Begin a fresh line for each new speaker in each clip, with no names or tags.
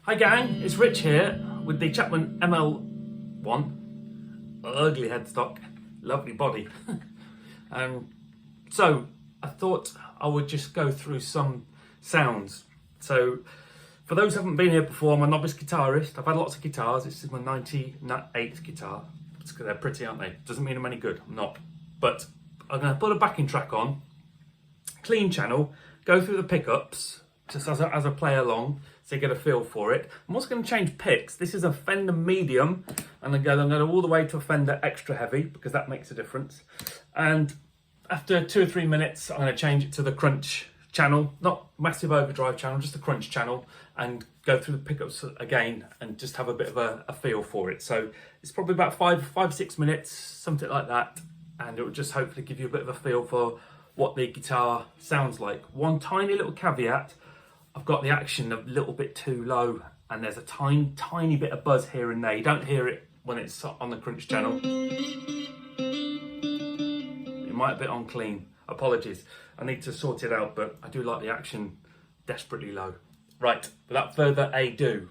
Hi gang, it's Rich here with the Chapman ML1. Ugly headstock, lovely body. So I thought I would just go through some sounds. So for those who haven't been here before, I'm a novice guitarist. I've had lots of guitars. This is my 98 guitar. They're pretty, aren't they? Doesn't mean I'm any good, I'm not. But I'm going to put a backing track on, clean channel, go through the pickups, just as I play along, so you get a feel for it. I'm also going to change picks. This is a Fender medium, and I'm going all the way to a Fender extra heavy, because that makes a difference. And after 2 or 3 minutes, I'm going to change it to the crunch channel, not massive overdrive channel, just the crunch channel, and go through the pickups again and just have a bit of a feel for it. So it's probably about 5-6 minutes, something like that, and it will just hopefully give you a bit of a feel for what the guitar sounds like. One tiny little caveat: I've got the action a little bit too low, and there's a tiny bit of buzz here and there. You don't hear it when it's on the crunch channel. It might be on clean. Apologies. I need to sort it out, but I do like the action desperately low. Right, without further ado.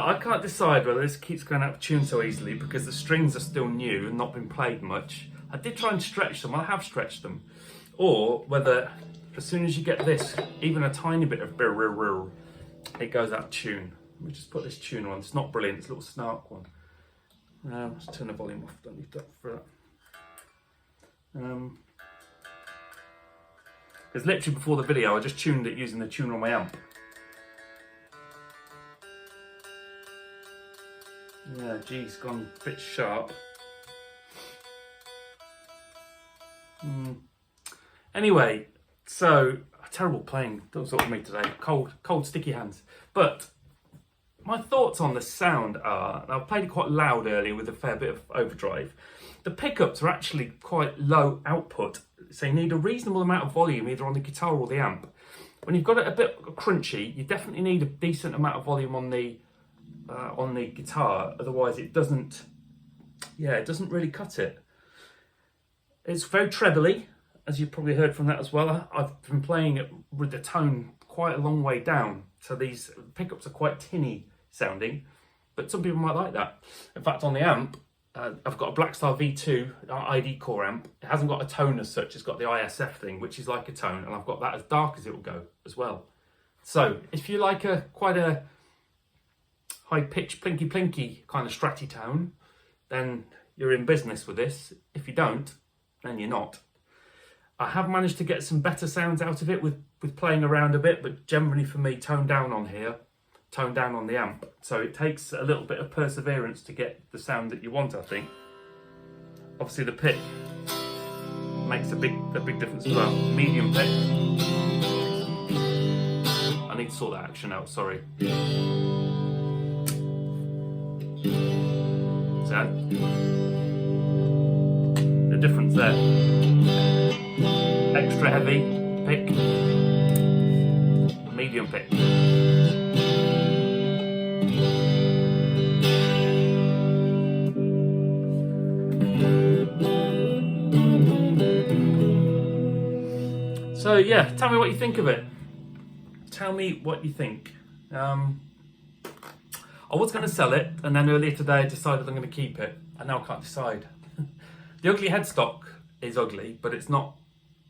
Now, I can't decide whether this keeps going out of tune so easily because the strings are still new and not been played much. I did try and stretch them, I have stretched them. Or whether as soon as you get this, even a tiny bit of it goes out of tune. Let me just put this tune on. It's not brilliant, it's a little snark one. Let's turn the volume off, don't need that for that. Because literally before the video, I just tuned it using the tuner on my amp. Yeah, G's gone a bit sharp. Anyway, so terrible playing. That was all me today. Cold, sticky hands. But my thoughts on the sound are, I played it quite loud earlier with a fair bit of overdrive. The pickups are actually quite low output, so you need a reasonable amount of volume either on the guitar or the amp. When you've got it a bit crunchy, you definitely need a decent amount of volume on the guitar, otherwise it doesn't really cut it. It's very trebly, as you probably heard from that as well. I've been playing it with the tone quite a long way down, so these pickups are quite tinny sounding, but some people might like that. In fact, on the amp, I've got a Blackstar V2 ID core amp. It hasn't got a tone as such, it's got the ISF thing, which is like a tone, and I've got that as dark as it will go as well. So if you like quite a high pitch plinky kind of stratty tone, then you're in business with this. If you don't, then you're not. I have managed to get some better sounds out of it with playing around a bit, but generally for me, tone down on here, tone down on the amp. So it takes a little bit of perseverance to get the sound that you want, I think. Obviously the pick makes a big difference as well. Medium pick. I need to sort that action out, sorry. So, the difference there. Extra heavy pick, medium pick. So yeah, tell me what you think of it. Tell me what you think. I was going to sell it, and then earlier today I decided I'm going to keep it, and now I can't decide. The ugly headstock is ugly, but it's not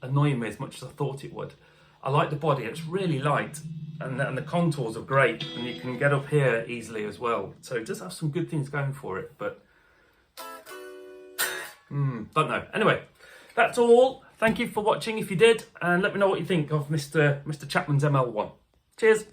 annoying me as much as I thought it would. I like the body, it's really light, and the contours are great, and you can get up here easily as well. So it does have some good things going for it, but don't know. Anyway, that's all. Thank you for watching if you did, and let me know what you think of Mr. Chapman's ML1. Cheers.